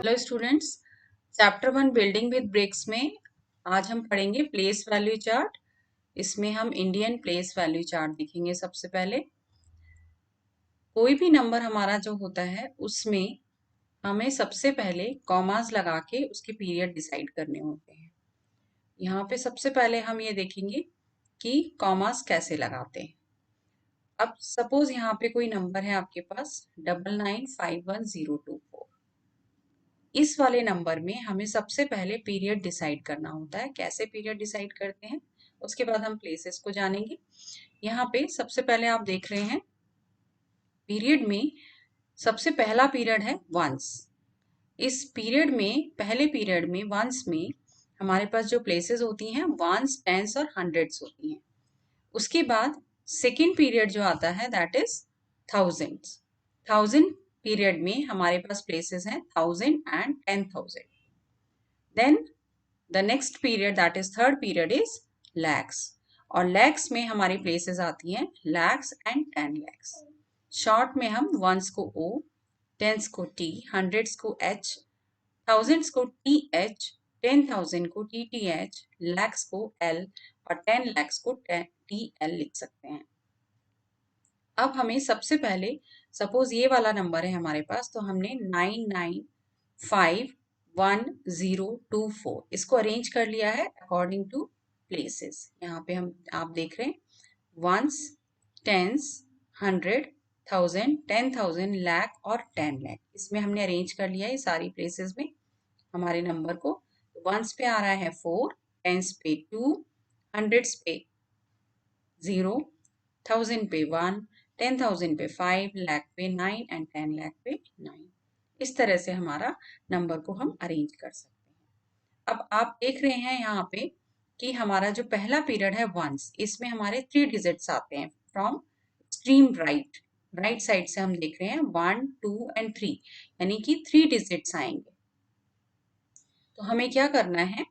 Hello students, chapter 1 building with bricks में आज हम पढ़ेंगे प्लेस वैल्यू चार्ट। इसमें हम इंडियन प्लेस वैल्यू चार्ट देखेंगे। सबसे पहले कोई भी नंबर हमारा जो होता है उसमें हमें सबसे पहले कॉमास लगा के उसके पीरियड डिसाइड करने होते हैं। यहाँ पे सबसे पहले हम ये देखेंगे कि कॉमास कैसे लगाते हैं। अब सपोज यहाँ पे कोई नंबर है आपके पास 995104। इस वाले नंबर में हमें सबसे पहले पीरियड डिसाइड करना होता है। कैसे पीरियड डिसाइड करते हैं उसके बाद हम प्लेसेस को जानेंगे। यहाँ पे सबसे पहले आप देख रहे हैं पीरियड में सबसे पहला पीरियड है वंस। इस पीरियड में पहले पीरियड में वंस में हमारे पास जो प्लेसेस होती हैं वंस, टेंस और हंड्रेड्स होती हैं। उसके बाद सेकेंड पीरियड जो आता है that is thousands. Thousand period में हमारे पास प्लेसेस हैं 1000 and 10,000। Then the next period that is third period is lakhs, और लैक्स में हमारी प्लेसेस आती हैं लैक्स एंड 10 लैक्स। शॉर्ट में हम वंस को ओ, टेंस को टी, हंड्रेड्स को एच, थाउजेंड्स को टी एच, 10,000 को टी टी एच, लैक्स को एल और 10 लैक्स को टी एल लिख सकते हैं। अब हमें सबसे पहले सपोज ये वाला नंबर है हमारे पास, तो हमने 9951,024 इसको अरेंज कर लिया है अकॉर्डिंग टू प्लेसेस। यहाँ पे हम आप देख रहे हैं वंस, टेंस, 100,000, 10,000, लाख और 10 लाख, इसमें हमने अरेंज कर लिया है सारी प्लेसेस में हमारे नंबर को। वंस पे आ रहा है 4, टेंस पे 2, हंड्रेड्स पे 0, 1000 पे 1, 10,000 पे 5, लाख पे 9 एंड 10 लाख पे 9। इस तरह से हमारा नंबर को हम अरेंज कर सकते हैं। अब आप देख रहे हैं यहाँ पे कि हमारा जो पहला पीरियड है वंस, इसमें हमारे 3 डिजिट्स आते हैं from extreme right. Right side से हम देख रहे हैं 1, 2 एंड 3, यानी कि 3 डिजिट्स आएंगे। तो हमें क्या करना है,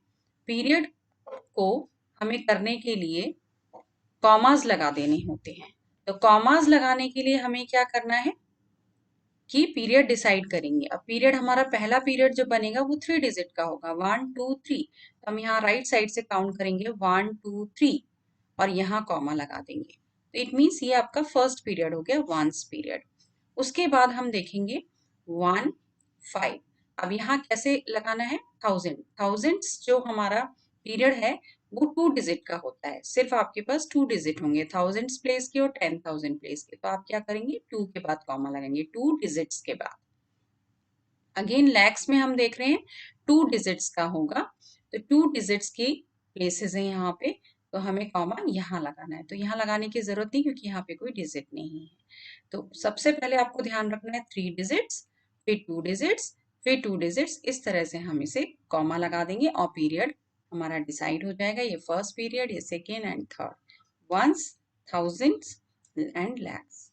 पीरियड को हमें करने के लिए कॉमास लगा देने होते हैं। तो कॉमास लगाने के लिए हमें क्या करना है कि पीरियड डिसाइड करेंगे। अब पीरियड हमारा पहला पीरियड जो बनेगा वो 3 डिजिट का होगा 1, 2, 3। तो हम यहाँ राइट साइड से काउंट करेंगे 1, 2, 3 और यहाँ कॉमा लगा देंगे। तो इट मीन्स ये आपका फर्स्ट पीरियड हो गया वंस पीरियड। उसके बाद हम देखेंगे 1, 5। अब यहाँ कैसे लगाना है, 1000। थाउजेंड्स जो हमारा पीरियड है वो 2 डिजिट का होता है। सिर्फ आपके पास 2 डिजिट होंगे, थाउजेंड्स प्लेस के और 10,000 प्लेस के। तो आप क्या करेंगे, 2 के बाद कॉमा लगाएंगे, 2 डिजिट्स के बाद। अगेन लैक्स में हम देख रहे हैं 2 डिजिट्स का होगा, तो 2 डिजिट्स की प्लेसेस है यहाँ पे, तो हमें कॉमा यहाँ लगाना है। तो यहाँ लगाने की जरूरत नहीं क्योंकि यहाँ पे कोई डिजिट नहीं है। तो सबसे पहले आपको ध्यान रखना है 3 डिजिट्स, फिर 2 डिजिट्स, फिर 2 डिजिट्स। इस तरह से हम इसे कॉमा लगा देंगे और पीरियड हमारा डिसाइड हो जाएगा। ये फर्स्ट पीरियड, ये second and third, ones, thousands and lakhs.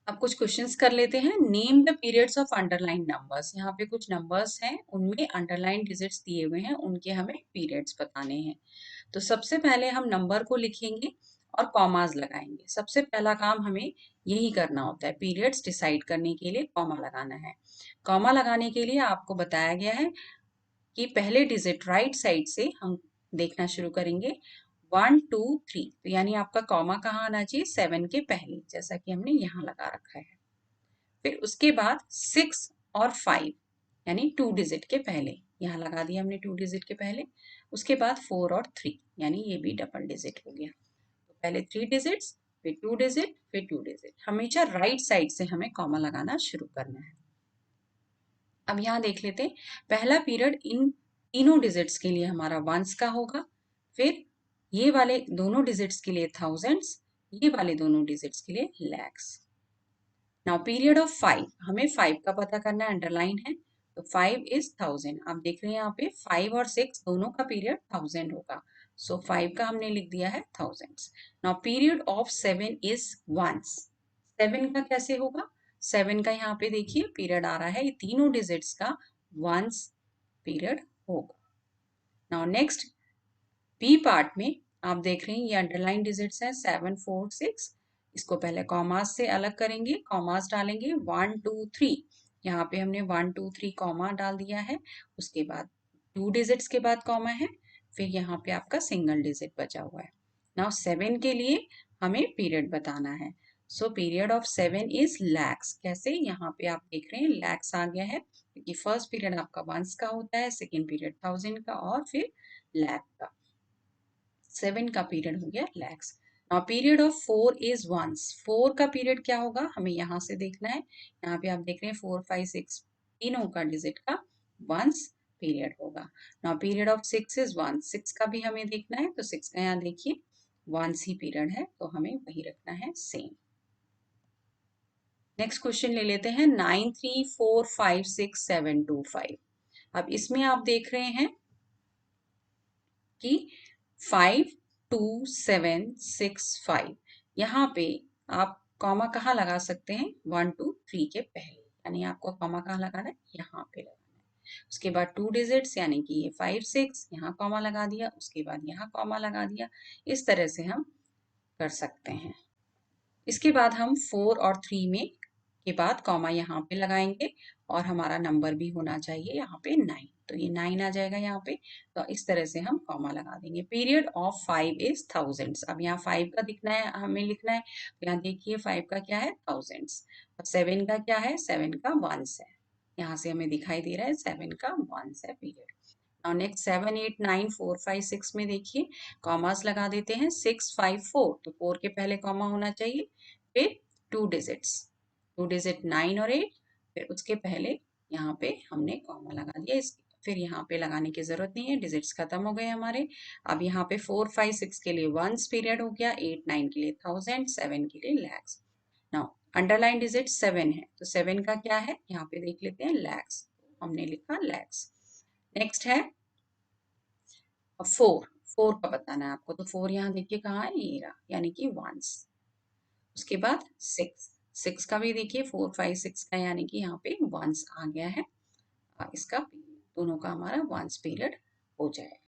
अब कुछ क्वेश्चंस कर लेते हैं। Name the periods of underline numbers. यहाँ पे कुछ नंबर्स हैं उनमें अंडरलाइन डिजिट्स दिए हुए हैं, उनके हमें पीरियड्स बताने हैं। तो सबसे पहले हम नंबर को लिखेंगे और कॉमास लगाएंगे। सबसे पहला काम हमें यही करना होता है, पीरियड्स डिसाइड करने के लिए कॉमा लगाना है। कॉमा लगाने के लिए आपको बताया गया है कि पहले डिजिट राइट साइड से हम देखना शुरू करेंगे 1, 2, 3। तो यानी आपका कॉमा कहाँ आना चाहिए, 7 के पहले, जैसा कि हमने यहाँ लगा रखा है। फिर उसके बाद 6 और 5 यानी 2 डिजिट के पहले, यहाँ लगा दिया हमने 2 डिजिट के पहले। उसके बाद 4 और 3 यानी ये भी डबल डिजिट हो गया। तो पहले 3 डिजिट्स, फिर 2 डिजिट, फिर 2 डिजिट। हमेशा राइट साइड से हमें कॉमा लगाना शुरू करना है। अब यहाँ देख लेते हैं, पहला पीरियड इन तीनों डिजिट्स के लिए हमारा वंस का होगा, फिर ये वाले दोनों डिजिट्स के लिए थाउजेंड्स, ये वाले दोनों डिजिट्स के लिए लैक्स। नाउ पीरियड ऑफ 5, हमें 5 का पता करना है, अंडरलाइन है, तो 5 इज 1000। आप देख रहे हैं यहाँ पे 5 और 6 दोनों का पीरियड 1000 होगा, सो 5 का हमने लिख दिया है thousands. Now period of 7 is ones. 7 का कैसे होगा, 7 का यहाँ पे देखिए पीरियड आ रहा है, ये तीनों डिजिट्स का वंस पीरियड होगा। नाउ नेक्स्ट बी पार्ट में आप देख रहे हैं ये अंडरलाइन डिजिट्स हैं 7, 4, 6। इसको पहले कॉमास से अलग करेंगे, कॉमास डालेंगे 1 2 3। यहाँ पे हमने 1 2 3 कॉमा डाल दिया है। उसके बाद 2 डिजिट्स के बाद कॉमा है, फिर यहाँ पे आपका सिंगल डिजिट बचा हुआ है। नाउ 7 के लिए हमें पीरियड बताना है। So period of 7 is lakhs. कैसे? यहाँ पे आप देख रहे हैं लैक्स आ गया है, क्योंकि फर्स्ट पीरियड आपका वंस का होता है, सेकेंड पीरियड 1000 का और फिर लैख का। 7 का पीरियड हो गया lakhs. Now period of 4 is ones. 4 का पीरियड क्या होगा हमें यहाँ से देखना है। यहाँ पे आप देख रहे हैं 4 5 6 तीनों का डिजिट का वंस पीरियड होगा। Now period of 6 is ones. 6 का भी हमें देखना है, तो 6 का यहाँ देखिए वंस ही पीरियड है, तो हमें वही रखना है सेम। नेक्स्ट क्वेश्चन ले लेते हैं 9 3 4 5 6 7 2 5। अब इसमें आप देख रहे हैं कि 5 2 7 6 5। यहाँ पे आप कॉमा कहाँ लगा सकते हैं? 1 2 3 के पहले, यानी आपको कॉमा कहाँ लगाना है? यहाँ पे लगाना है। उसके बाद 2 डिजिट्स यानी कि ये 5 6, यहाँ कॉमा लगा दिया, उसके बाद यहाँ कॉमा लगा दिया। इस तरह से हम कर सकते हैं। इसके बाद हम 4 और 3 में के बाद कॉमा यहाँ पे लगाएंगे और हमारा नंबर भी होना चाहिए यहाँ पे 9, तो ये 9 आ जाएगा यहाँ पे। तो इस तरह से हम कॉमा लगा देंगे। Period of 5 is thousands. अब यहाँ 5 का दिखना है, हमें लिखना है, तो यहाँ देखिए 5 का क्या है? थाउजेंड्स। और 7 का क्या है? 7 का वंस है। यहाँ से हमें दिखाई दे रहा है 7 का वंस है पीरियड। और नेक्स्ट 7 8 9 4 5 6 में देखिए कॉमास लगा देते हैं। 6 5 4, तो 4 के पहले कॉमा होना चाहिए, फिर 2 डिजिट्स, 2 डिजिट 9 और 8, फिर उसके पहले यहाँ पे हमने कॉमा लगा दिया। इस फिर यहाँ पे लगाने की जरूरत नहीं है, डिजिट्स खत्म हो गए हमारे। अब यहाँ पे 4 5 6 के लिए वंस पीरियड हो गया, 8 9 के लिए थाउजेंड, 7 के लिए लैक्स। नाउ अंडरलाइन डिजिट 7 है, तो 7 का क्या है? यहाँ पे देख लेते हैं लैक्स, हमने लिखा लैक्स। नेक्स्ट है 4। 4 का बताना है आपको, तो 4 यहाँ देखिए कहाँ है? ये रहा, यानी कि वंस। उसके बाद 6, 6 का भी देखिए 4 5 6 का, यानी कि यहाँ पे वंस आ गया है। इसका दोनों का हमारा वंस पीरियड हो जाएगा।